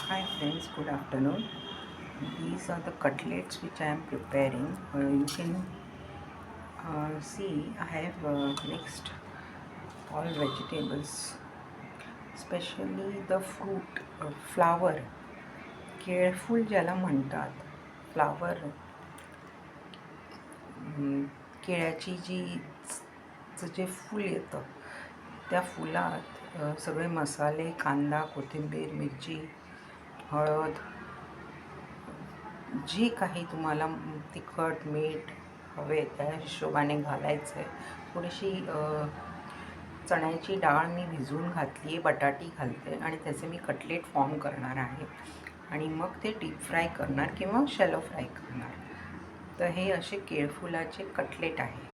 Hi friends, good afternoon. These are the cutlets which I am preparing. You can see I have mixed all vegetables, especially the fruit, flower. केळफूल ज्याला म्हणतात. Flower, केळ्याची जे फूल येतं त्या फुलात सगळे मसाले, कांदा, कोथिंबीर, मिरची, हळद, जे काही तुम्हाला तिखट मीठ हवे त्या हिशोबाने घालायचं आहे. थोडीशी चण्याची डाळ मी भिजवून घातली आहे, बटाटी घालते आणि त्याचे मी कटलेट फॉर्म करणार आहे आणि मग ते डीप फ्राय करणार किंवा शॅलो फ्राय करणार. तर हे असे केळफुलाचे कटलेट आहे.